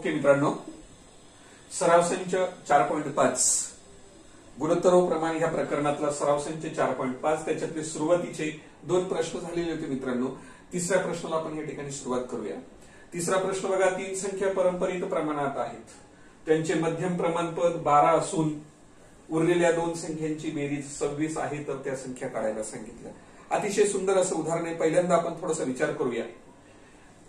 Okay मित्रांनो, सराव संच 4.5 गुणोत्तर प्रमाण ह्या प्रकरणातला सराव संच 4.5 त्याच्यातले सुरुवातीचे दोन प्रश्न झालेले होते मित्रांनो. तिसऱ्या प्रश्नाला आपण या ठिकाणी सुरुवात करूया. तिसरा प्रश्न बघा, तीन संख्या परंपरित प्रमाणात आहेत, त्यांचे मध्यम प्रमाणपद 12 असून उरलेल्या दोन संख्यांची बेरीज 26 आहे, तर त्या संख्या काढायला सांगितल्या. अतिशय सुंदर असं उदाहरण आहे. पहिल्यांदा आपण थोडासा विचार करूया.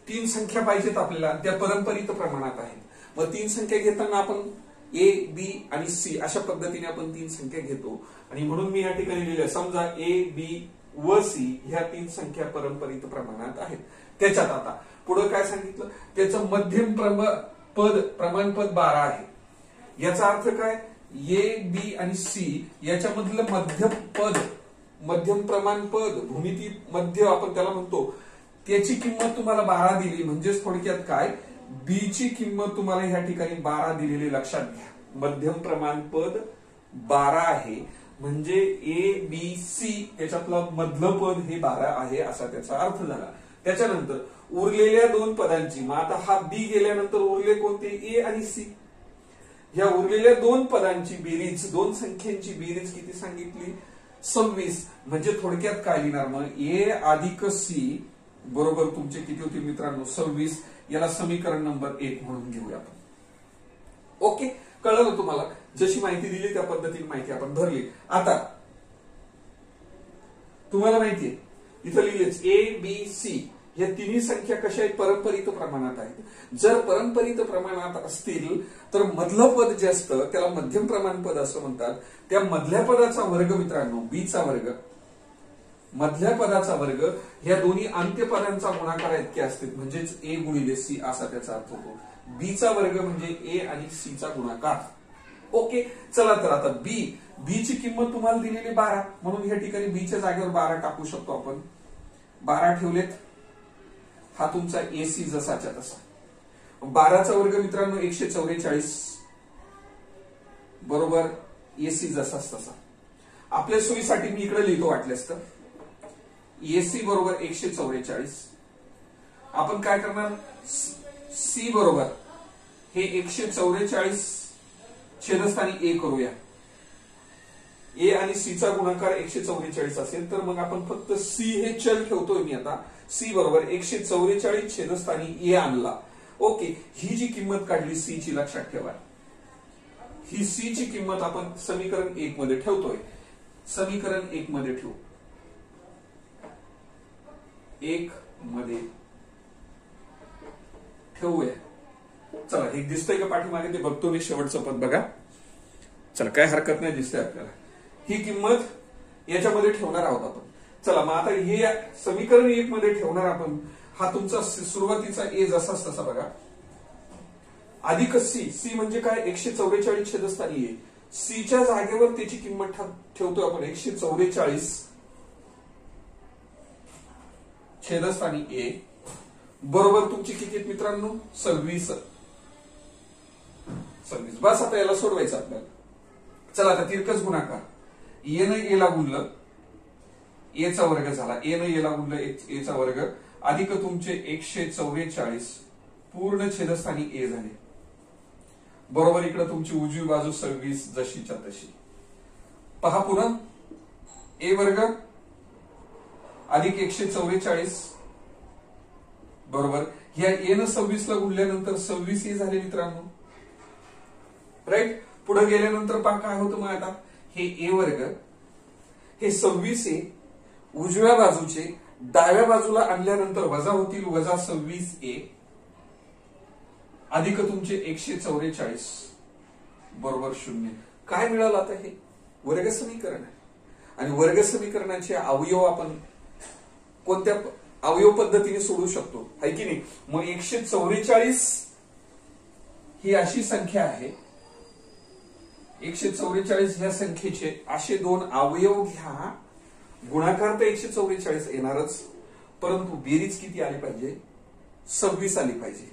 तीन संख्या पाहिजेत आपल्याला, त्या परंपरित प्रमाणात आहेत. मग तीन संख्या घेताना आपण ए, बी आणि सी अशा पद्धतीने आपण तीन संख्या घेतो आणि म्हणून मी या ठिकाणी लिहिलं, समजा ए, बी व सी ह्या तीन संख्या परंपरित प्रमाणात आहेत. त्याच्यात आता पुढे काय सांगितलं, त्याचं मध्यम प्रमाणपद 12 आहे. याचा अर्थ काय, ए, बी आणि सी याच्यामधलं मध्यम प्रमाणपद भूमिती मध्य आपण त्याला म्हणतो, त्याची किंमत तुम्हाला 12 दिली. म्हणजेच थोडक्यात काय, बी ची किंमत तुम्हाला ह्या ठिकाणी 12 दिलेली लक्षात घ्या. मध्यम प्रमाणपद 12 आहे म्हणजे ए, बी, सी त्याच्यातलं मधलं पद हे 12 आहे असा त्याचा अर्थ झाला. त्याच्यानंतर उरलेल्या दोन पदांची, मग आता हा बी गेल्यानंतर उरले कोणते, ए आणि सी. या उरलेल्या दोन पदांची बेरीज, दोन संख्यांची बेरीज किती सांगितली, 26. म्हणजे थोडक्यात काय लिहिणार, मग ए अधिक सी बरोबर तुमचे किती होते मित्रांनो, 26. याला समीकरण नंबर 1 म्हणून घेऊया आपण. ओके, कळलं तुम्हाला. जशी माहिती दिली त्या पद्धतीने माहिती आपण धरली. आता तुम्हाला माहितीये इथं लिहिलेच ए, बी, सी या तिन्ही संख्या कशा आहेत, परंपरित प्रमाणात आहेत. जर परंपरित प्रमाणात असतील तर मधलं पद जे असतं त्याला मध्यम प्रमाणपद असं म्हणतात. त्या मधल्या पदाचा वर्ग मित्रांनो, बी चा वर्ग, मधल्या पदाचा वर्ग ह्या दोन्ही अंत्यपदांचा गुणाकार इतके असते, म्हणजेच ए गुणिले सी असा त्याचा अर्थ होतो. बी चा वर्ग म्हणजे ए आणि सी चा गुणाकार. ओके, चला तर आता बी ची किंमत तुम्हाला दिलेली 12, म्हणून या ठिकाणी बी च्या जागेवर 12 टाकू शकतो आपण. 12 ठेवलेत, हा तुमचा एसी जसाच्या तसा. 12 चा वर्ग मित्रांनो 144 बरोबर एसी जसाच तसा. आपल्या सोयीसाठी मी इकडे लिहितो वाटल्यास तर एसी बरोबर 144. आपण काय करणार, सी बरोबर हे 144 छेदस्थानी ए करूया. ए आणि सी चा गुणाकार 144 असेल तर मग आपण फक्त सी हे चल ठेवतोय मी आता. सी बरोबर 144 छेदस्थानी ए आणला. ओके, ही जी किंमत काढली सी ची लक्षात ठेवा. ही सी ची किंमत आपण समीकरण 1 मध्ये ठेवतोय. समीकरण 1 मध्ये ठेवू, 1 मध्ये ठेवूया. चला, हे दिसतंय का पाठीमागे, ते बघतो मी शेवटचं पद बघा. चला, काय हरकत नाही, दिसतंय आपल्याला. ही किंमत याच्यामध्ये ठेवणार आहोत आपण. चला, मग आता हे समीकरण 1 मध्ये ठेवणार आपण. हा तुमचा सुरुवातीचा ए जसाच तसा बघा, अधिक सी म्हणजे काय, 144 छेदस्थानी ए. सी च्या जागेवर त्याची किंमत ठेवतोय आपण 144 छेदस्थानी ए बरोबर तुमची किती आहेत मित्रांनो, 26. बस, आता याला सोडवायचं आपल्याला. चला, आता तिरकस गुणाकार, ए न ए ला गुणलं, ए चा वर्ग झाला. ए न ए ला गुणलं, ए चा वर्ग अधिक तुमचे 144 पूर्ण छेदस्थानी ए झाले बरोबर. इकडे तुमची उजवी बाजू 26 जशीच्या तशी. पहा पुन्हा, ए वर्ग अधिक 144 बरोबर ह्या ए न 26 ला गुणल्यानंतर 26 ए झाले मित्रांनो. राईट, पुढे गेल्यानंतर पहा काय होतं. मग आता हे ए वर्ग हे 26 ए उजव्या बाजूचे डाव्या बाजूला आणल्यानंतर वजा होतील, वजा 26 ए अधिक तुमचे 144 बरोबर 0. काय मिळालं आता, हे वर्ग समीकरण आहे. आणि वर्ग समीकरणाचे अवयव आपण कोणत्या अवयव पद्धतीने सोडू शकतो, है की नाही. मग 144 ही अशी संख्या आहे, 144 ह्या संख्येचे असे दोन अवयव घ्या. गुणाकार तर 144 येणारच, परंतु बेरीज किती आली पाहिजे, 26 आली पाहिजे.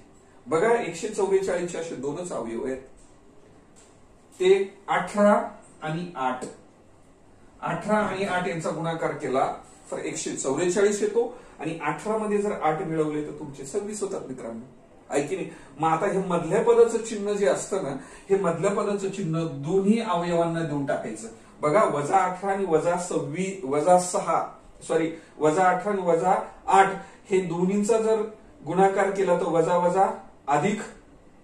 बघा, 144 चे असे दोनच अवयव आहेत, ते 18 आणि 8. 18 आणि 8 यांचा गुणाकार केला तर 144 येतो आणि 18 मध्ये जर 8 मिळवले तर तुमचे 26 होतात मित्रांनो. आहे की नाही? मग आता हे मधल्या पदाचं चिन्ह जे असतं ना, हे मधल्या पदाचं चिन्ह दोन्ही अवयवांना देऊन टाकायचं. बघा, -18 आणि -18 आणि -8 हे दोन्हींचा जर गुणाकार केला तर वजा अधिक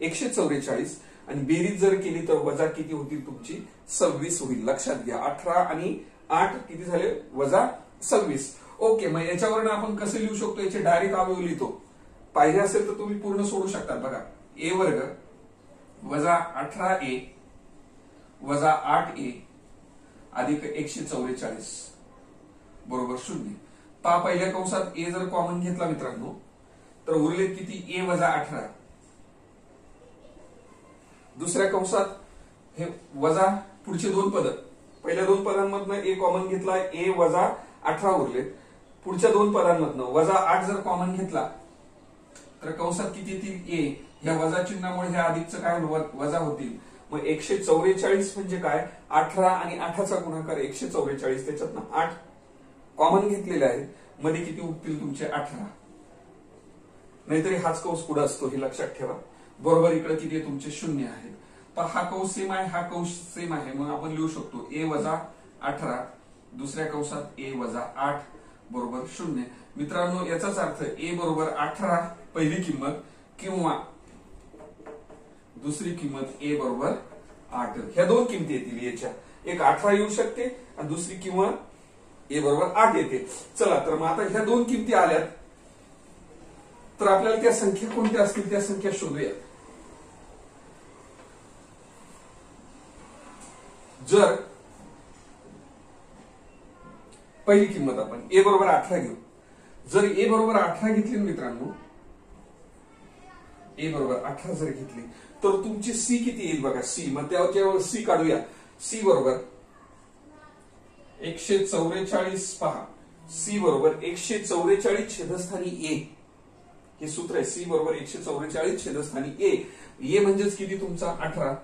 144 आणि बेरीज जर केली तर वजा किती होतील तुमची 26 होईल. लक्षात घ्या, 18 आणि 8 किती झाले -26. ओके, मग याच्यावरून आपण कसं लिहू शकतो? याचे डायरेक्ट अवयव लिहितो. पाहिजे असेल तर तुम्ही पूर्ण सोडू शकता. बघा, a वर्ग -18a -8a अधिक 144 बरोबर 0. पहा, पहिल्या कंसात a जर कॉमन घेतला मित्रांनो तर उरलेत किती? a - 18. दुसऱ्या कंसात हे वजा पुढचे दोन पद, पहिल्या दोन पदांमधनं a कॉमन घेतला, a - 18 उरले. पुढच्या दोन पदांमधनं -8 जर कॉमन घेतला तर कंसात किती येतील? a. या वजा चिन्हामुळे हे अधिकचं काय वजा होतील. मग 144 म्हणजे काय? 18 आणि 8चा गुणाकार 144, त्याच्यातनं 8 कॉमन घेतलेले आहेत. मध्ये किती उरतील तुमचे? 18. नाहीतरी हाच कंस पुढे असतो, हे लक्षात ठेवा. बरोबर इकडे किती तुमचे 0 आहेत. तर हा कंस सेम आहे, हा कंस सेम आहे. मग आपण लिहू शकतो a - 18 दुसऱ्या कंसात a - 8 बरोबर 0. मित्रांनो, याचाच अर्थ a बरोबर 18 पहिली किंमत किंवा दुसरी किंमत a बरोबर 8. ह्या दोन किमती येतील याच्या. एक 18 येऊ शकते आणि दुसरी किंमत a बरोबर 8 येते. चला, तर मग आता ह्या दोन किमती आल्यात तर आपल्याला त्या संख्या कोणत्या असतील त्या संख्या शोधूया. जर पहिली किंमत आपण a बरोबर 18 घेऊ. जर a बरोबर 18 घेतली मित्रांनो, a बरोबर 18 जर घेतली तर तुमची c किती येईल? बघा, c. मग त्यावर c काढूया. c बरोबर 144. पहा, c बरोबर 144 छेदस्थानी a. हे सूत्र आहे. c बरोबर 144 छेदस्थानी a. a म्हणजेच किती तुमचा? 18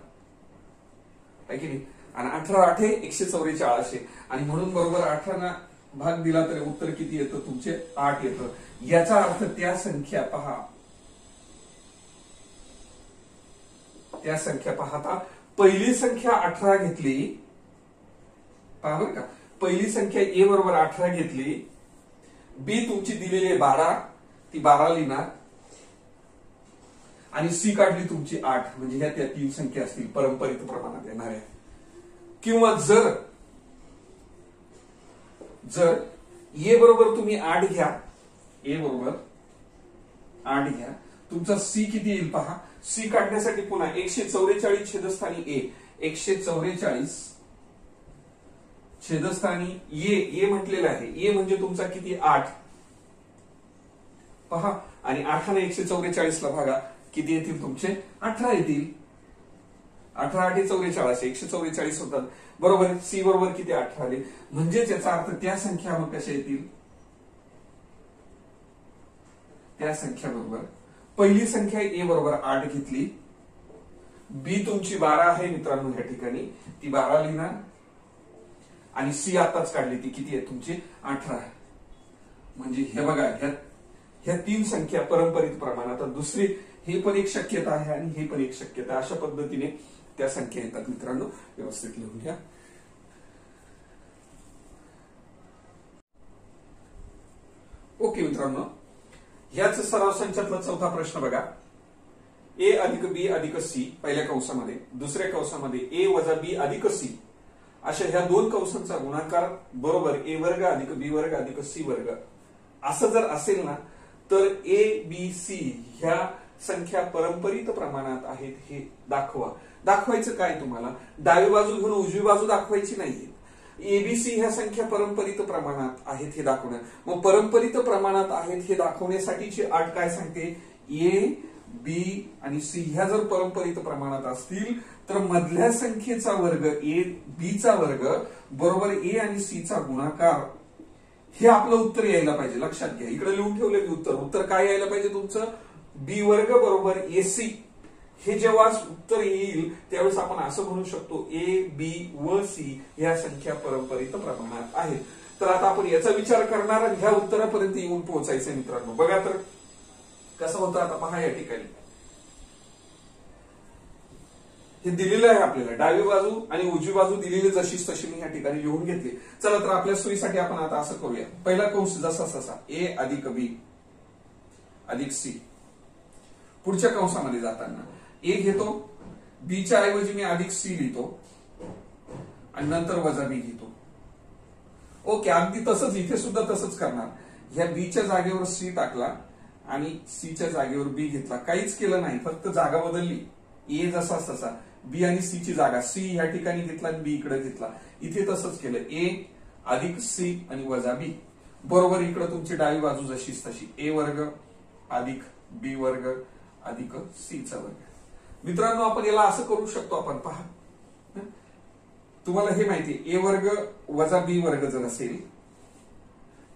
आहे की नाही? आणि 18 8 144 आणि म्हणून बरोबर 18 ना भाग दिला तर उत्तर किती येतं तुमचे? 8 येतं. याचा अर्थ त्या संख्या पहा, त्या संख्या पाहता पहिली संख्या 18 घेतली. पहा बरं का, पहिली संख्या a बरोबर 18 घेतली. b तुमची दिलेली 12, ती 12 लिहिणार आणि c काढली तुमची 8. म्हणजे ह्या त्या तीन संख्या असतील परंपरित प्रमाणात येणाऱ्या. किंवा जर a बरोबर तुम्ही 8 घ्या, a बरोबर 8 घ्या, तुमचा c किती येईल पहा. c काढण्यासाठी पुन्हा 144 छेदस्थानी a. 144 छेदस्थानी a म्हटलेलं आहे. a म्हणजे तुमचा किती? 8. पहा, आणि 8 ने 144 ला भागा, किती येतील तुमचे? 18 येतील. 18 8 44, 144 होतात बरोबर. c बरोबर किती? 18 आले. म्हणजेच याचा अर्थ त्या संख्या मग कशा येतील? त्या संख्या बरोबर पहिली संख्या a बरोबर 8 घेतली. b तुमची 12 आहे मित्रांनो, या ठिकाणी ती 12 लिहिणार आणि c आताच काढली, ती किती आहे तुमची? 18. म्हणजे हे बघा, ह्या तीन संख्या परंपरित प्रमाणात. दुसरी हे पण एक शक्यता आहे आणि हे पण एक शक्यता. अशा पद्धतीने त्या संख्या येतात मित्रांनो. व्यवस्थित लिहून घ्या. ओके मित्रांनो, याच सराव संचातला चौथा प्रश्न बघा. a अधिक b अधिक c पहिल्या कंसामध्ये, दुसऱ्या कंसामध्ये a वजा b अधिक c अशा ह्या दोन कंसांचा गुणाकार बरोबर a वर्ग अधिक b वर्ग अधिक c वर्ग असं जर असेल ना तर a b c ह्या संख्या परंपरित प्रमाणात आहेत हे दाखवा. दाखवायचं काय तुम्हाला? डावी बाजू घेऊन उजवी बाजू दाखवायची नाहीये. एबीसी ह्या संख्या परंपरित प्रमाणात आहेत हे दाखवणं. मग परंपरित प्रमाणात आहेत हे दाखवण्यासाठीची अट काय सांगते? ए बी आणि सी ह्या जर परंपरित प्रमाणात असतील तर मधल्या संख्येचा वर्ग ए बी चा वर्ग बरोबर ए आणि सी चा गुणाकार, हे आपलं उत्तर यायला पाहिजे. लक्षात घ्या, इकडे लिहून ठेवले मी उत्तर काय यायला पाहिजे तुमचं? बी वर्ग बरोबर एसी. हे जेव्हा उत्तर येईल त्यावेळेस आपण असं म्हणू शकतो ए बी व सी या संख्या परंपरित प्रमाणात आहेत. तर आता आपण याचा विचार करणार आणि ह्या उत्तरापर्यंत येऊन पोहोचायचं मित्रांनो. बघा तर कसं होतं आता पहा. या ठिकाणी हे दिलेलं आहे आपल्याला, डावी बाजू आणि उजवी बाजू दिलेली जशीच तशी मी या ठिकाणी लिहून घेतली. चला तर आपल्या सोयीसाठी आपण आता असं करूया. पहिला कंस जसा तसा ए अधिक बी अधिक सी. पुढच्या कंसामध्ये जाताना ए घेतो, बीच्या ऐवजी मी अधिक सी लिहितो आणि नंतर वजा बी घेतो. ओके, अगदी तसंच इथे सुद्धा तसंच करणार. ह्या बीच्या जागेवर सी टाकला आणि सीच्या जागेवर बी घेतला. काहीच केलं नाही, फक्त जागा बदलली. ए जसा तसा, बी आणि सी ची जागा सी ह्या ठिकाणी घेतला आणि बी इकडे घेतला. इथे तसंच केलं, ए अधिक सी आणि वजा बी. बरोबर इकडे तुमची डावी बाजू जशीच तशी, ए वर्ग अधिक बी वर्ग अधिक सी चा वर्ग. मित्रांनो, आपण याला असं करू शकतो. आपण पहा, तुम्हाला हे माहिती, ए वर्ग वजा बी वर्ग जर असेल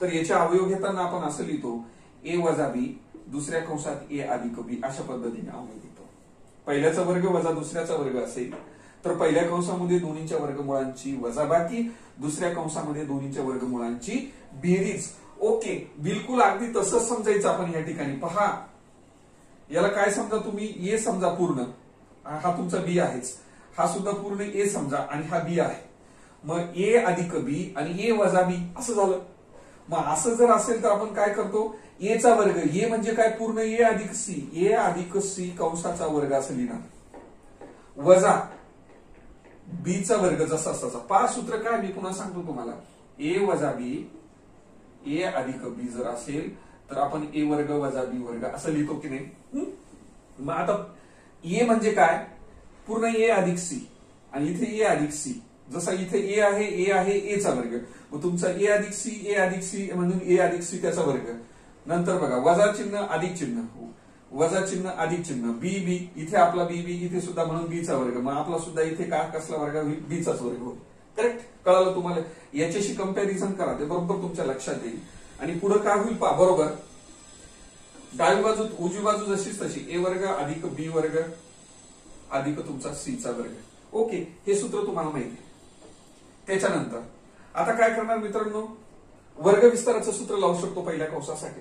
तर याचे अवयव घेताना आपण असं लिहितो, ए वजा बी दुसऱ्या कंसात ए अधिक बी. अशा पद्धतीने अवयव लिहितो. पहिल्याचा वर्ग वजा दुसऱ्याचा वर्ग असेल तर पहिल्या कंसामध्ये दोन्हीच्या वर्गमुळांची वजाबाकी, दुसऱ्या कंसामध्ये दोन्हीच्या वर्गमुळांची बेरीज. ओके, बिलकुल अगदी तसंच समजायचं आपण या ठिकाणी. पहा, याला काय समजा तुम्ही, ए समजा पूर्ण, हा तुमचा बी आहेच, हा सुद्धा पूर्ण ए समजा आणि हा बी आहे. मग ए अधिक बी आणि ए वजा बी असं झालं. मग असं जर असेल तर आपण काय करतो, ए चा वर्ग, ए म्हणजे काय, पूर्ण ए अधिक सी, ए अधिक सी कंसाचा वर्ग असं लिहिणार, वजा बी चा वर्ग जसा तसा. पाच सूत्र काय मी पुन्हा सांगतो तुम्हाला, ए वजा बी, ए अधिक बी जर असेल तर आपण ए वर्ग वजा बी वर्ग असं लिहितो की नाही. मग आता ए म्हणजे काय, पूर्ण ए अधिक सी आणि इथे ए अधिक सी. जसा इथे ए आहे ए चा वर्ग, मग तुमचा ए अधिक सी म्हणून ए अधिक सी त्याचा वर्ग. नंतर बघा, वजा चिन्ह अधिक चिन्ह, वजा चिन्ह अधिक चिन्ह, बी बी, इथे आपला बी बी, इथे सुद्धा म्हणून बी चा वर्ग. मग आपला सुद्धा इथे का कसला वर्ग होईल, बी चाच वर्ग होईल. करेक्ट, कळालं तुम्हाला. याच्याशी कंपॅरिझन करा, ते बरोबर तुमच्या लक्षात येईल. आणि पुढे काय होईल पहा, बरोबर डावी बाजू उजवी बाजू जशीच तशी, ए वर्ग अधिक बी वर्ग अधिक तुमचा सी चा वर्ग. ओके, हे सूत्र तुम्हाला माहिती आहे. त्याच्यानंतर आता काय करणार मित्रांनो, वर्ग विस्ताराचं सूत्र लावू शकतो पहिल्या कंसासाठी.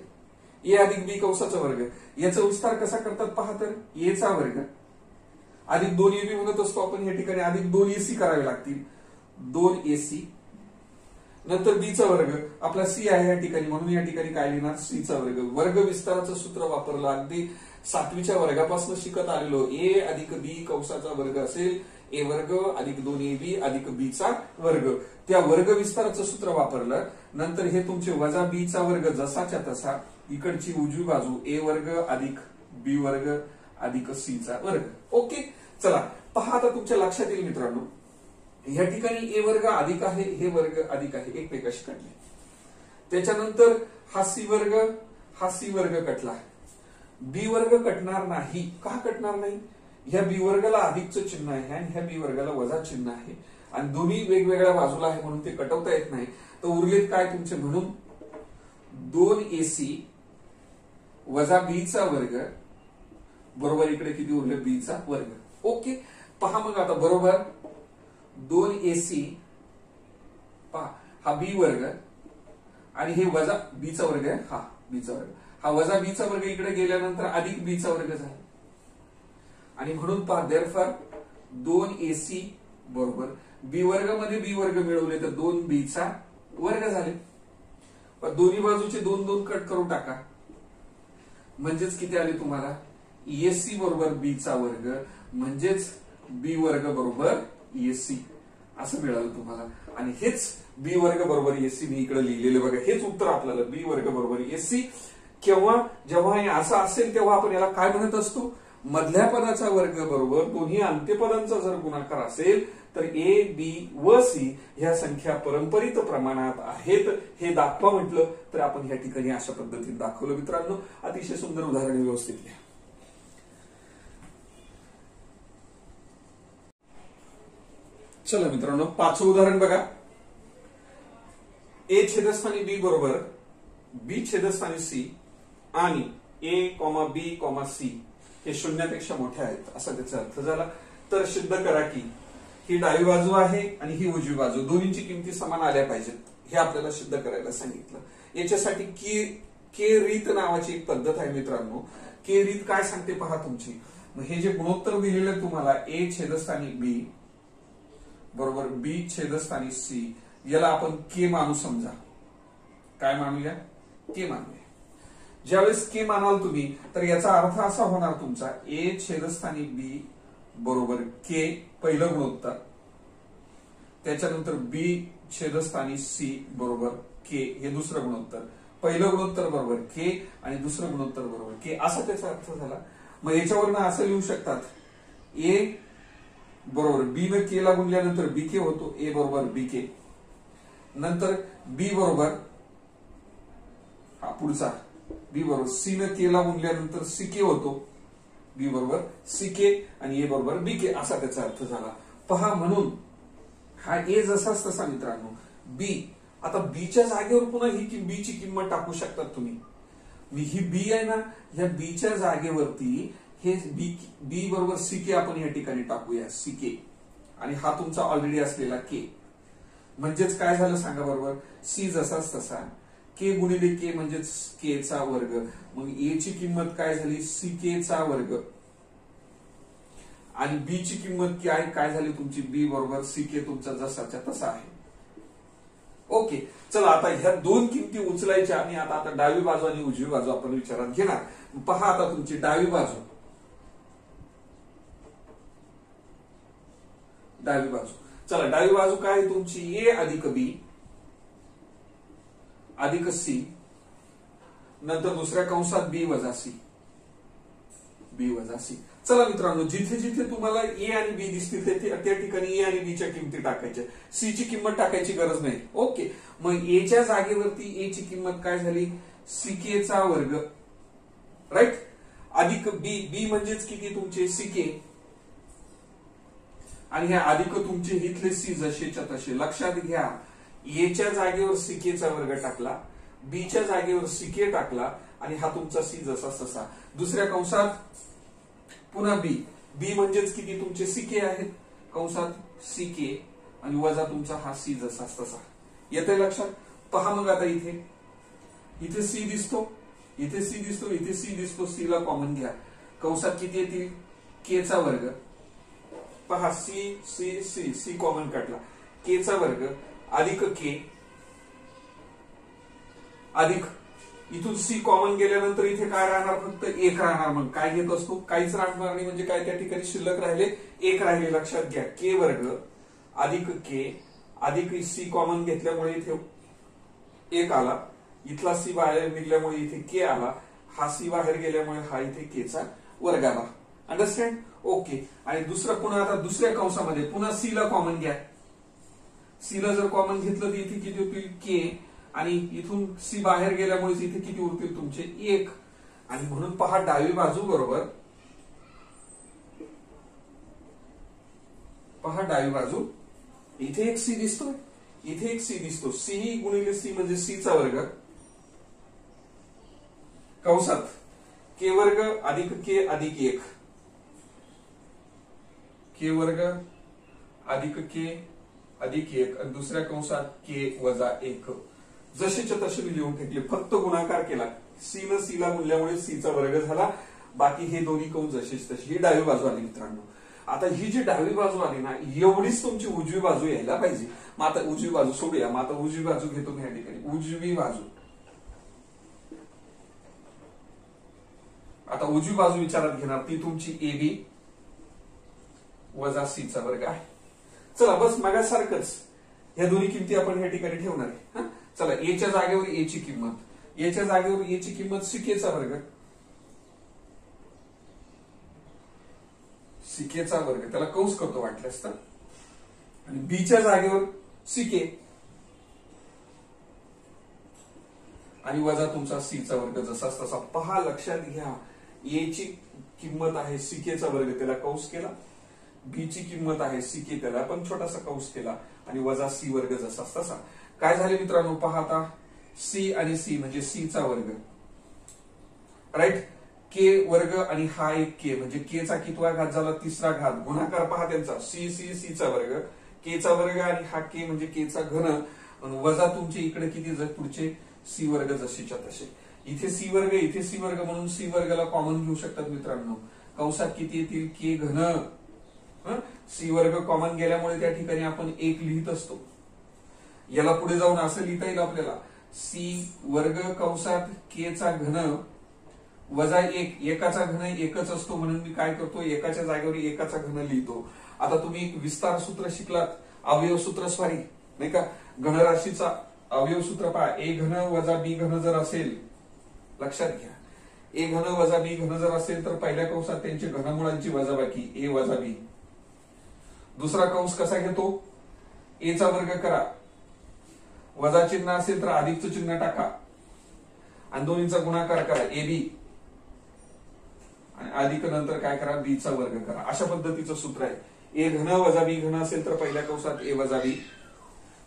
ए अधिक बी कंसाचा वर्ग, याचा विस्तार कसा करतात पहा, तर ए चा वर्ग अधिक 2 ए बी म्हणत असतो आपण या ठिकाणी, अधिक 2 एसी करावे लागतील, 2 एसी. नंतर बी चा वर्ग, आपला सी आहे या ठिकाणी म्हणून या ठिकाणी काय लिहिणार, सी चा वर्ग. वर्ग विस्ताराचं सूत्र वापरलं, अगदी 7वीच्या वर्गापासून शिकत आलेलो. ए अधिक बी कंसाचा वर्ग असेल, ए वर्ग अधिक 2 ए बी अधिक बी चा वर्ग. त्या वर्ग विस्ताराचं सूत्र वापरलं. नंतर हे तुमचे वजा बी चा वर्ग जसाच्या तसा, इकडची उजवी बाजू ए वर्ग अधिक बी वर्ग अधिक सी चा वर्ग. ओके, चला पहा, आता तुमच्या लक्षात येईल मित्रांनो, या ठिकाणी ए वर्ग अधिक आहे, हे वर्ग अधिक आहे, एकमेकाशी कटले. त्याच्यानंतर हा सी वर्ग कटला, बी वर्ग कटणार नाही. का कटणार नाही, ह्या बी वर्गाला अधिकचं चिन्ह आहे आणि ह्या बी वर्गाला वजा चिन्ह आहे आणि दोन्ही वेगवेगळ्या बाजूला आहे म्हणून ते कटवता येत नाही. तर उरलेत काय तुमचे, म्हणून 2 एसी वजा बी चा वर्ग बरोबर इकडे किती उरले, बी चा वर्ग. ओके, पहा मग आता बरोबर 2 एसी, पहा हा बी वर्ग आणि हे वजा बी चा वर्ग आहे, हा बी चा वर्ग, हा वजा बी चा वर्ग इकडे गेल्यानंतर अधिक बी चा वर्ग झाला. आणि म्हणून पहा, देअरफॉर 2 एसी बरोबर बी वर्ग मध्ये बी वर्ग मिळवले तर 2 बी चा वर्ग झाले. पण दोन्ही बाजूचे 2 2 कट करून टाका, म्हणजेच किती आले तुम्हाला, एसी बरोबर बी चा वर्ग म्हणजेच बी वर्ग बरोबर एसी असं मिळालं तुम्हाला. आणि हेच बी वर्ग बरोबर एसी मी इकडे लिहिलेलं बघा, हेच उत्तर आपल्याला, बी वर्ग बरोबर एसी. केव्हा, जेव्हा हे असं असेल तेव्हा आपण याला काय म्हणत असतो, मधल्या पदाचा वर्ग बरोबर दोन्ही अंत्यपदांचा जर गुणाकार असेल तर ए बी व सी ह्या संख्या परंपरित प्रमाणात आहेत हे दाखवा म्हटलं तर आपण या ठिकाणी अशा पद्धतीने दाखवलं. मित्रांनो, अतिशय सुंदर उदाहरण व्यवस्थित लिहा. चला मित्रांनो, 5वं उदाहरण बघा. ए छेदस्थानी बी बरोबर बी छेदस्थानी सी आणि ए कॉमा बी कॉमा सी हे शून्यापेक्षा मोठे आहेत असा त्याचा अर्थ झाला. तर सिद्ध करा की ही डावी बाजू आहे आणि ही उजवी बाजू, दोन्हींची किमती समान आल्या पाहिजेत, हे आपल्याला सिद्ध करायला सांगितलं. याच्यासाठी के रीत नावाची एक पद्धत आहे मित्रांनो. के रीत काय सांगते पहा तुमची, मग हे जे गुणोत्तर दिलेलं आहे तुम्हाला ए छेदस्थानी बी बरोबर बी छेदस्थानी सी, याला आपण के मानू. समजा काय मानूया? के मानूया. ज्यावेळेस के मानाल तुम्ही तर याचा अर्थ असा होणार तुमचा ए छेदस्थानी बी बरोबर के पहिलं गुणोत्तर, त्याच्यानंतर बी छेदस्थानी सी बरोबर के हे दुसरं गुणोत्तर. पहिलं गुणोत्तर बरोबर के आणि दुसरं गुणोत्तर बरोबर के, असा त्याचा अर्थ झाला. मग याच्यावरनं असं लिहू शकतात ए बरोबर बी न के ला गुणल्यानंतर बी के होतो, ए बरोबर बी के. नंतर बी बरोबर हा पुढचा बी बरोबर सी न के ला गुणल्यानंतर सी के होतो, बी बरोबर सी के आणि ए बरोबर बी के, असा त्याचा अर्थ झाला. पहा, म्हणून हा ए जसाच तसा मित्रांनो बी. आता बीच्या जागेवर पुन्हा ही बी ची किंमत टाकू शकतात तुम्ही. ही बी आहे ना, ह्या बीच्या जागेवरती हे बी बरोबर सी के आपण या ठिकाणी टाकूया, सी के, आणि हा तुमचा ऑलरेडी असलेला के. म्हणजेच काय झालं सांगा बरोबर, सी जसाच तसा के गुणिले के म्हणजेच के चा वर्ग. मग ए ची किंमत काय झाली? सी के चा वर्ग, आणि बी ची किंमत काय झाली तुमची? बी बरोबर सी के तुमचा जसाच्या तसा आहे. ओके, चला आता ह्या दोन किमती उचलायच्या आणि आता डावी बाजू आणि उजवी बाजू आपण विचारात घेणार. पहा आता तुमची डावी बाजू, चला डावी बाजू काय तुमची? ए अधिक बी अधिक सी, नंतर दुसऱ्या कंसात बी वजा सी, बी वजा सी. चला मित्रांनो, जिथे जिथे तुम्हाला ए आणि बी दिसतील त्या ठिकाणी ए आणि बी च्या किमती टाकायच्या, सी ची किंमत टाकायची गरज नाही. ओके, मग ए च्या जागेवरती ए ची किंमत काय झाली? सी के चा वर्ग, राईट, अधिक बी, बी म्हणजेच किती तुमचे? सी के, आणि हे अधिक तुमचे इथले सी जसेच्या तसे. लक्षात घ्या, ए च्या जागेवर सी के चा वर्ग टाकला, बी च्या जागेवर सी के टाकला, आणि हा तुमचा सी जसा तसा. दुसऱ्या कंसात पुन्हा बी, बी म्हणजेच किती तुमचे? सी के आहेत, कंसात सी के आणि वजा तुमचा हा सी जसा तसा. येतंय लक्षात? पहा मग आता इथे सी दिसतो, इथे सी दिसतो, इथे सी दिसतो, सी ला कॉमन घ्या. कंसात किती येतील? के चा वर्ग. पहा, c c c c common काढला, के चा वर्ग अधिक के अधिक इथून सी कॉमन गेल्यानंतर इथे काय राहणार? फक्त एक राहणार. मग काय घेत असतो? काहीच राहणार नाही. म्हणजे काय त्या ठिकाणी शिल्लक राहिले? एक राहिले. लक्षात घ्या, के वर्ग अधिक के अधिक सी कॉमन घेतल्यामुळे इथे एक आला, इथला सी बाहेर निघल्यामुळे इथे के आला, हा सी बाहेर गेल्यामुळे हा इथे के चा वर्ग आला. अंडरस्टँड? ओके. आणि दुसरं पुन्हा आता दुसऱ्या कंसामध्ये पुन्हा सी ला कॉमन घ्या. सी ला जर कॉमन घेतलं तर इथे किती होतील? के, आणि इथून सी बाहेर गेल्यामुळे इथे किती उरतील तुमचे? एक. आणि म्हणून पहा, डावी बाजू बरोबर, पहा डावी बाजू, इथे एक सी दिसतोय, इथे एक सी दिसतो. सी गुणिले सी म्हणजे सी चा वर्ग, कंसात के वर्ग अधिक के अधिक एक, के वर्ग अधिक के अधिक एक, आणि दुसऱ्या कंसात के वजा एक. जसेच्या तसे मी लिहून ठेवले, फक्त गुणाकार केला. सी न सी ला गुणल्यामुळे सी चा वर्ग झाला. बाकी हे दोन्ही कंस जशीच तशी. ही डावी बाजू आली मित्रांनो. आता ही जी डावी बाजू आली ना, एवढीच तुमची उजवी बाजू यायला पाहिजे. मग आता उजवी बाजू सोडूया. मग आता उजवी बाजू घेतो मी या ठिकाणी. उजवी बाजू, आता उजवी बाजू विचारात घेणार, ती तुमची ए बी वजा सी चा वर्ग आहे. चला, बस मागासारखंच ह्या दोन्ही किमती आपण या ठिकाणी ठेवणार आहे. चला, ए च्या जागेवर ए ची किंमत, ए च्या जागेवर ए ची किंमत सी के चा वर्ग, सी के चा वर्ग, त्याला कंस करतो वाटल्यास तर, आणि बी च्या जागेवर सी के आणि वजा तुमचा सी चा वर्ग जसाच तसा. पहा, लक्षात घ्या, ए ची किंमत आहे सी के चा वर्ग, त्याला कंस केला. बी ची किंमत आहे सी के, त्याला पण छोटासा कंस केला, आणि वजा सी वर्ग जसाच तसा. काय झाले मित्रांनो? पहा आता, सी आणि सी म्हणजे सी चा वर्ग, राईट, के वर्ग आणि हा एक के म्हणजे के चा कितवा घात झाला? तिसरा घात. गुणाकार पहा त्यांचा, सी सी सी चा वर्ग, के चा वर्ग आणि हा के म्हणजे के चा घन, वजा तुमचे इकडे किती पुढचे सी वर्ग जशीच्या तसे. इथे सी वर्ग, इथे सी वर्ग, म्हणून सी वर्गाला कॉमन घेऊ शकतात मित्रांनो. कंसात किती येतील के घन, सी वर्ग कॉमन गेल्यामुळे त्या ठिकाणी आपण 1 लिहित असतो. याला पुढे जाऊन असं लिहिता येईल आपल्याला सी वर्ग कंसात के चा घन वजा 1, एकाचा घन एकच असतो म्हणून मी काय करतो एकाच्या जागेवर एकाचा घन लिहितो. आता तुम्ही एक विस्तार सूत्र शिकलात, अवयव सूत्र स्वारी नाही का, घनराशीचा अवयव सूत्र पहा, ए घन वजा बी घन जर असेल, लक्षात घ्या ए घन वजा बी घन जर असेल तर पहिल्या कंसात त्यांची घनमुळांची वजाबाकी ए वजा बी. दुसरा कंस कसा घेतो, ए चा वर्ग करा, वजा चिन्ह असेल तर अधिकचं चिन्ह टाका आणि दोन्हीचा गुणाकार करा ए बी आणि अधिक नंतर काय करा बी चा वर्ग करा. अशा पद्धतीचं सूत्र आहे. ए घन वजा बी घन असेल तर पहिल्या कंसात ए वजा बी,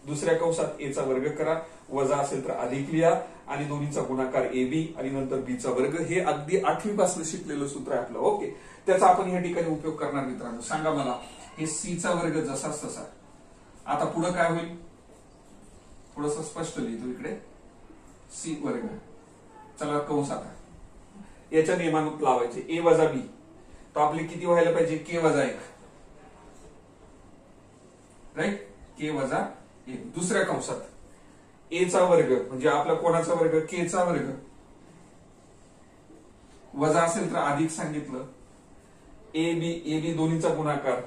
दुसऱ्या कंसात ए चा वर्ग करा, वजा असेल तर अधिक लिहा आणि दोन्हीचा गुणाकार ए बी आणि नंतर बी चा वर्ग. हे अगदी 8वी पासून शिकलेलं सूत्र आहे आपलं. ओके, त्याचा आपण या ठिकाणी उपयोग करणार मित्रांनो. सांगा मला हे सी चा वर्ग जसाच तसा. आता पुढे काय होईल, थोडस स्पष्ट लिहितो इकडे, सी वर्ग. चला कंस आता याच्या नियमानुसार लावायचे ए वजा बी, तर आपले किती व्हायला पाहिजे के वजा 1, राईट, के वजा 1. दुसऱ्या कंसात ए चा वर्ग म्हणजे आपला कोणाचा वर्ग के चा वर्ग, वजा असेल तर अधिक सांगितलं, ए बी दोन्हीचा गुणाकार,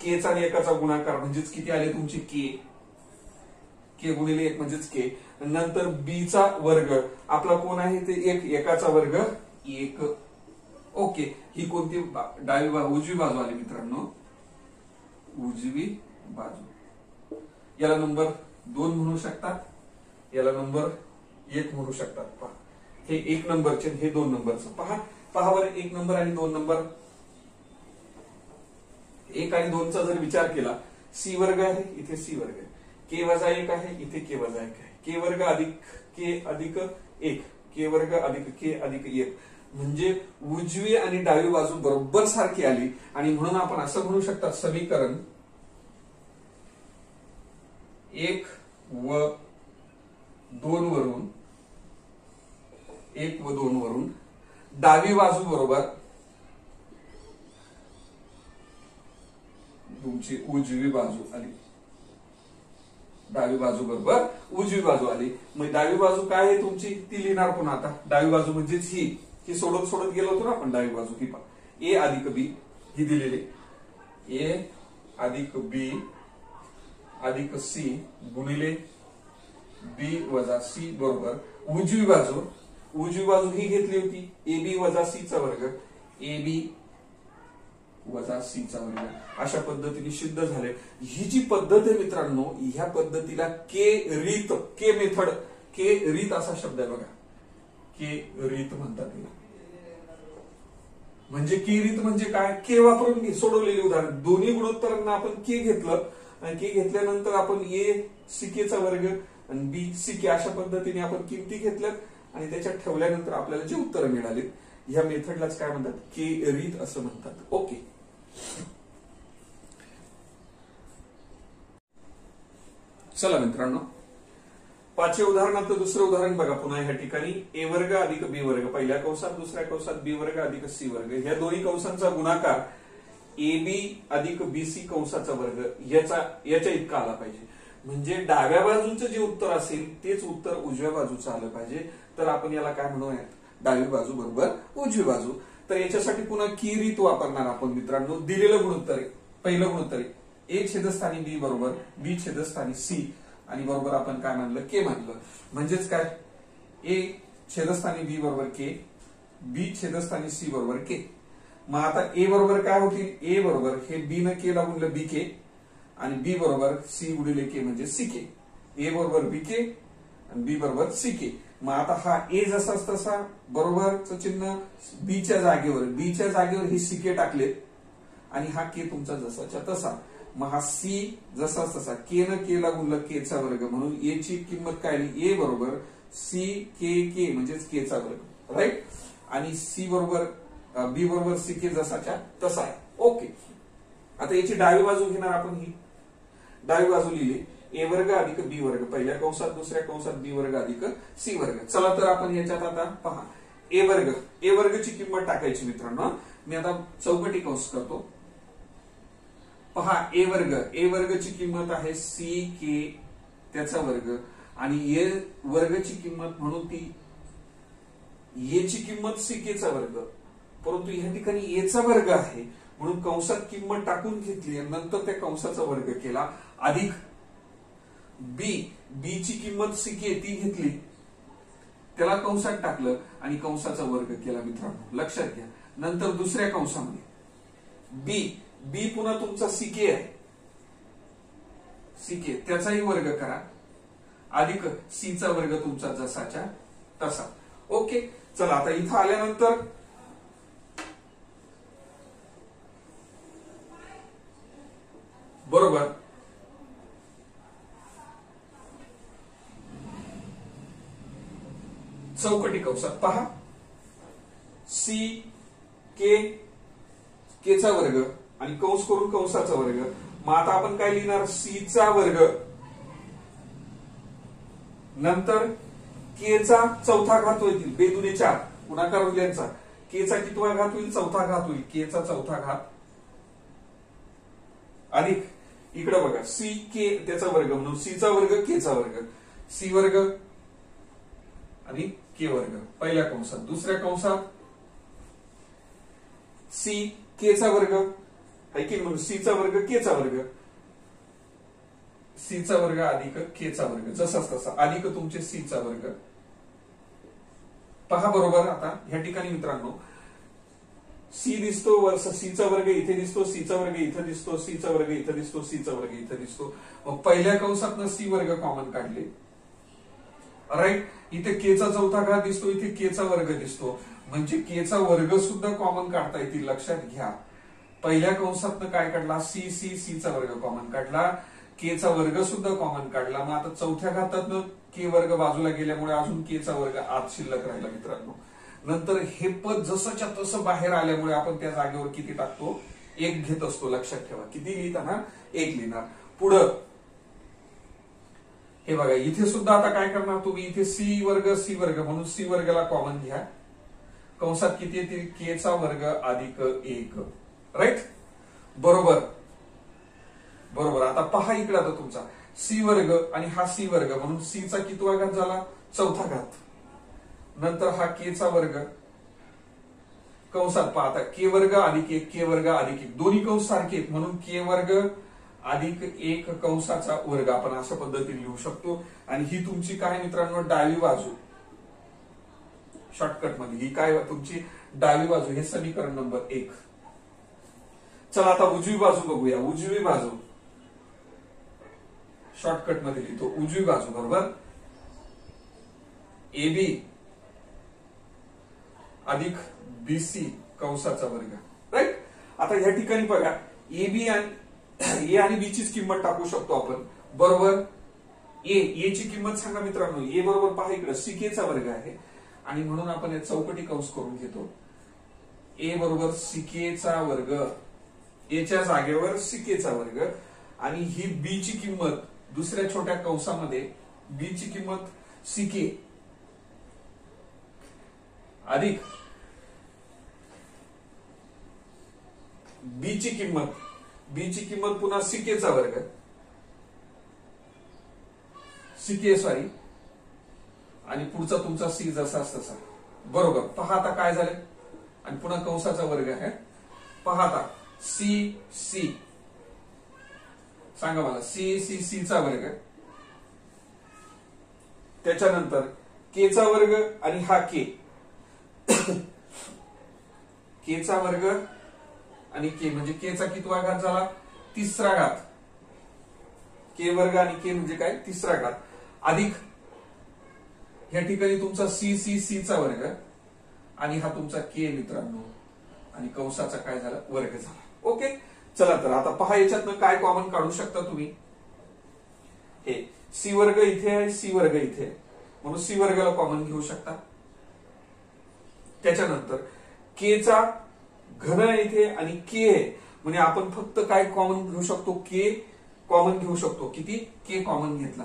के चा आणि एकाचा गुणाकार म्हणजेच किती आले तुमचे के गुणिले 1 म्हणजेच के. नंतर बी चा वर्ग आपला कोण आहे ते 1, एकाचा वर्ग 1. ओके, ही कोणती उजवी बाजू आली मित्रांनो, उजवी बाजू. याला नंबर 2 म्हणू शकतात, याला नंबर 1 म्हणू शकतात. पहा हे 1 नंबरचे, हे 2 नंबरचं. पहा बरं, 1 नंबर आणि 2 नंबर, 1 आणि 2 चा जर विचार केला, सी वर्ग आहे इथे सी वर्ग आहे, के वजा 1 आहे इथे के वजा 1 आहे, के वर्ग अधिक के अधिक 1, के वर्ग अधिक के अधिक 1 म्हणजे उजवी आणि डावी बाजू बरोबर सारखी आली. आणि म्हणून आपण असं म्हणू शकतात समीकरण 1 व 2 वरून, 1 व 2 वरून डावी बाजू बरोबर तुमची उजवी बाजू आली, डावी बाजू बरोबर उजवी बाजू आली. मग डावी बाजू काय आहे तुमची ती लिहिणार पुन्हा. आता डावी बाजू म्हणजेच ही सोडत सोडत गेलो होतो ना आपण. डावी बाजू ही पहा, ए अधिक बी ही दिलेली, ए अधिक बी अधिक सी गुणिले बी वजा सी बरोबर उजवी बाजू ही घेतली होती ए बी वजा सी चा वर्ग, ए बी वजा सी चा वर्ग. अशा पद्धतीने सिद्ध झाले. ही जी पद्धत आहे मित्रांनो, ह्या पद्धतीला के रीत असा शब्द आहे बघा, के रीत म्हणतात. म्हणजे की रीत म्हणजे काय, के वापरून सोडवलेली उदाहरण. दोन्ही गुणोत्तरांना आपण के घेतलं आणि के घेतल्यानंतर आपण ए सिकेचा वर्ग आणि बी सिके अशा पद्धतीने आपण किमती घेतल्यात आणि त्याच्यात ठेवल्यानंतर आपल्याला जे उत्तर मिळाले, ह्या मेथडलाच काय म्हणतात के रीत असं म्हणतात. ओके, चला मित्रांनो, 5वे उदाहरणात दुसरं उदाहरण बघा पुन्हा. ह्या ठिकाणी ए वर्ग अधिक बी वर्ग पहिल्या कंसात, दुसऱ्या कंसात बी वर्ग अधिक सी वर्ग, ह्या दोन्ही कंसांचा गुणाकार ए बी अधिक बीसी कंसाचा वर्ग याच्या इतका आला पाहिजे. म्हणजे डाव्या बाजूचं जे उत्तर असेल तेच उत्तर उजव्या बाजूचं आलं पाहिजे. तर आपण याला काय म्हणूयात, डावी बाजू बरोबर उजवी बाजू. तर याच्यासाठी पुन्हा की रीत वापरणार आपण मित्रांनो. दिलेलं गुणोत्तर आहे, पहिलं गुणोत्तर आहे ए छेदस्थानी बी बरोबर बी छेदस्थानी सी आणि बरोबर आपण काय मानलं के मानलं. म्हणजेच काय, ए छेदस्थानी बी बरोबर के, बी छेदस्थानी सी बरोबर के. मग आता ए बरोबर काय होतील, ए बरोबर हे बी न के ला गुणलं बी के आणि बी बरोबर सी गुणिले के म्हणजे सी के. ए बरोबर बी के आणि बी बरोबर सी के. मग आता हा ए जसाच तसा बरोबरच चिन्ह बीच्या जागेवर ही सी के टाकले आणि हा के तुमचा जसाच्या तसा. मग हा सी जसाच तसा के न के ला गुणलं के चा वर्ग म्हणून ए ची किंमत काय आली, ए बरोबर सी के म्हणजेच के चा वर्ग, राईट. आणि सी बरोबर बी बरोबर सी के जसाच्या तसा आहे. ओके, आता याची डावी बाजू घेणार आपण. ही डावी बाजू लिहिली ए वर्ग अधिक बी वर्ग पहिल्या कंसात, दुसऱ्या कंसात बी वर्ग अधिक सी वर्ग. चला तर आपण याच्यात आता पहा ए वर्गची किंमत टाकायची मित्रांनो. मी आता चौकटी कंस करतो. पहा ए वर्गची किंमत आहे सी के त्याचा वर्ग आणि ए वर्गची किंमत म्हणून ती ए ची किंमत सी के चा वर्ग, परंतु या ठिकाणी ए चा वर्ग आहे म्हणून कंसात किंमत टाकून घेतली आणि नंतर त्या कंसाचा वर्ग केला अधिक बी ची किंमत सी के ती घेतली त्याला कंसात टाकलं आणि कंसाचा वर्ग केला मित्रांनो. लक्षात घ्या. नंतर दुसऱ्या कंसामध्ये बी पुन्हा तुमचा सीके आहे, सीके त्याचाही वर्ग करा अधिक सी चा वर्ग तुमचा जसाच्या तसा. ओके. चला आता इथं आल्यानंतर बरोबर चौकटी कंसात पहा सी के चा वर्ग आणि कंस करून कंसाचा वर्ग. मग आता आपण काय लिहिणार सी चा वर्ग नंतर के चा चौथा घात होईल बेदुने 4 गुणाकार होईल यांचा. के चा कितवा घात होईल चौथा घात होईल के चा चौथा घात अधिक इकडे बघा सी के त्याचा वर्ग म्हणून सी चा वर्ग के चा वर्ग सी वर्ग आणि के वर्ग पहिल्या कंसात. दुसऱ्या कंसात सी के चा वर्ग आहे की म्हणून सी चा वर्ग के चा वर्ग सी चा वर्ग अधिक के चा वर्ग जसाच तसा अधिक तुमचे सी चा वर्ग. पहा बरोबर. आता ह्या ठिकाणी मित्रांनो सी दिसतो वर्ष सी चा वर्ग इथे दिसतो सी चा वर्ग इथे दिसतो सी चा वर्ग इथे दिसतो सी चा वर्ग इथे दिसतो. मग पहिल्या कंसातनं सी वर्ग कॉमन काढले राईट. इथे के चा चौथा घात दिसतो इथे के चा वर्ग दिसतो म्हणजे के चा वर्ग सुद्धा कॉमन काढता येतील. लक्षात घ्या. पहिल्या कंसातनं काय काढला सी चा वर्ग कॉमन काढला के चा वर्ग सुद्धा कॉमन काढला. मग आता चौथ्या घातातनं के वर्ग बाजूला गेल्यामुळे अजून के चा वर्ग आत शिल्लक राहिला मित्रांनो. नंतर हे पद जसंच्या तसं बाहेर आल्यामुळे आपण त्या जागेवर किती टाकतो 1 घेत असतो. लक्षात ठेवा. किती लिहिताना 1 लिहिणार. पुढं हे बघा इथे सुद्धा आता काय करणार तुम्ही इथे सी वर्ग म्हणून सी वर्गाला कॉमन घ्या. कंसात किती येतील के चा वर्ग अधिक 1 राईट. बरोबर. आता पहा इकडे आता तुमचा सी वर्ग आणि हा सी वर्ग म्हणून सी चा कितवा घात झाला चौथा घात. नंतर हा के चा वर्ग कंसात पहा आता के वर्ग अधिक 1 के वर्ग अधिक 1 दोन्ही कंस सारखे म्हणून के वर्ग अधिक 1 कंसाचा वर्ग आपण अशा पद्धतीने लिहू शकतो. आणि ही तुमची काय मित्रांनो डावी बाजू शॉर्टकट मध्ये ही काय तुमची डावी बाजू हे समीकरण नंबर 1. चला आता उजवी बाजू बघूया. उजवी बाजू शॉर्टकट मध्ये लिहितो उजवी बाजू बरोबर AB अधिक BC कंसाचा वर्ग राईट. आता या ठिकाणी बघा ए आणि बी चीच किंमत टाकू शकतो आपण बरोबर. ए ची किंमत सांगा मित्रांनो. ए बरोबर पहा इकडे सीके चा वर्ग आहे आणि म्हणून आपण या चौकटी कंस करून घेतो. ए बरोबर सीके चा वर्ग ए च्या जागेवर सीके चा वर्ग आणि ही बी ची किंमत दुसऱ्या छोट्या कंसामध्ये बी ची किंमत सीके अधिक बी ची किंमत पुन्हा सीके चा वर्ग सीके सॉरी आणि पुढचा तुमचा सी जसाच तसा बरोबर. पहा आता काय झालं आणि पुन्हा कंसाचा वर्ग आहे. पहा आता सी सांगा मला सी चा वर्ग त्याच्यानंतर के चा वर्ग आणि हा के चा वर्ग आणि के म्हणजे के चा कितवा घात झाला तिसरा घात. के वर्ग आणि के म्हणजे काय तिसरा घात अधिक या ठिकाणी तुमचा सी चा वर्ग आणि हा तुमचा के मित्रांनो आणि कंसाचा काय झाला वर्ग झाला. ओके. चला तर आता पहा याच्यातनं काय कॉमन काढू शकता तुम्ही. हे सी वर्ग इथे आहे सी वर्ग इथे आहे म्हणून सी वर्गाला कॉमन घेऊ शकता. त्याच्यानंतर के चा घन इथे आणि के म्हणजे आपण फक्त काय कॉमन घेऊ शकतो के कॉमन घेऊ शकतो. किती के कॉमन घेतला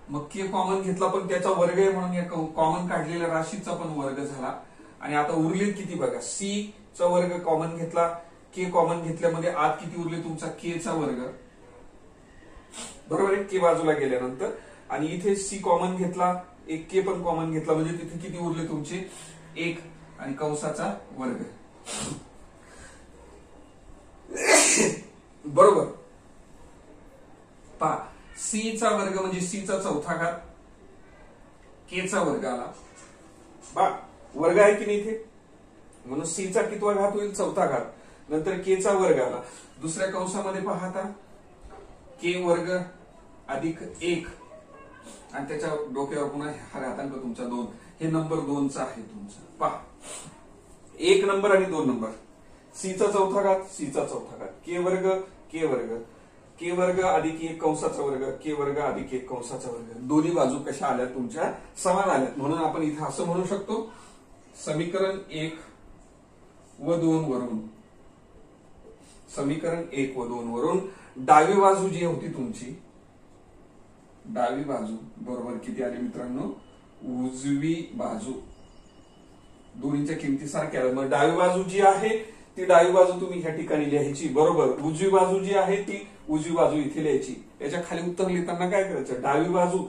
मग के कॉमन घेतला पण त्याचा वर्ग आहे म्हणून या कॉमन काढलेल्या राशीचा पण वर्ग झाला. आणि आता उरलेत किती बघा, सी चा वर्ग कॉमन घेतला, के कॉमन घेतल्यामध्ये आत किती उरले तुमचा के चा वर्ग, बरोबर आहे, के बाजूला गेल्यानंतर. आणि इथे सी कॉमन घेतला, एक के पण कॉमन घेतला, म्हणजे तिथे किती उरले तुमचे 1 आणि कंसाचा वर्ग. बरोबर. पहा, सी चा वर्ग म्हणजे सी चा चौथा घात, के चा वर्ग आला, बा वर्ग आहे की नाही इथे, म्हणून सी चा कितवा घात होईल, चौथा घात, नंतर के चा वर्ग आला. दुसऱ्या कंसामध्ये पहा आता, के वर्ग अधिक 1 आणि त्याच्या डोक्यावर पुन्हा हा घातांक तुमचा 2, हे नंबर 2चा आहे तुमचा. पहा, 1 नंबर आणि 2 नंबर, सी चा चौथा घात, सी चा चौथा घात, के वर्ग, के वर्ग, के वर्ग अधिक 1 कंसाचा वर्ग, के वर्ग अधिक 1 कंसाचा वर्ग. दोन्ही बाजू कशा आल्या तुमच्या, समान आल्यात. म्हणून आपण इथे असं म्हणू शकतो, समीकरण 1 व 2 वरून, समीकरण 1 व 2 वरून डावी बाजू जी होती तुमची, डावी बाजू बरोबर किती आली मित्रांनो, उजवी बाजू. दोन्हीच्या किमती सारख्या आहेत. मग डावी बाजू जी आहे ती डावी बाजू तुम्ही ह्या ठिकाणी लिहायची, बरोबर. उजवी बाजू जी आहे ती उजवी बाजू इथे लिहायची. याच्या खाली उत्तर लिहिताना काय करायचं, डावी बाजू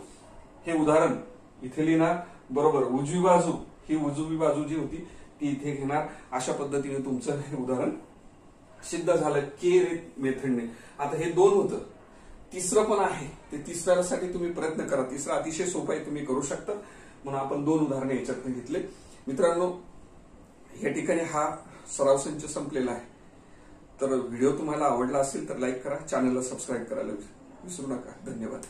हे उदाहरण इथे लिहिणार, बरोबर. उजवी बाजू ही उजवी बाजू जी होती ती इथे घेणार. अशा पद्धतीने तुमचं हे उदाहरण सिद्ध झालं के मेथडने. आता हे 2 होतं, तिसरं पण आहे, ते तिसऱ्यासाठी तुम्ही प्रयत्न करा. तिसरं अतिशय सोपं आहे, तुम्ही करू शकता. म्हणून आपण 2 उदाहरणे याच्यातून घेतले. मित्रांनो, या ठिकाणी हा सराव संच संपलेला आहे. तर व्हिडिओ तुम्हाला आवडला असेल तर लाईक करा, चॅनलला सबस्क्राईब करायला विसरू नका. धन्यवाद.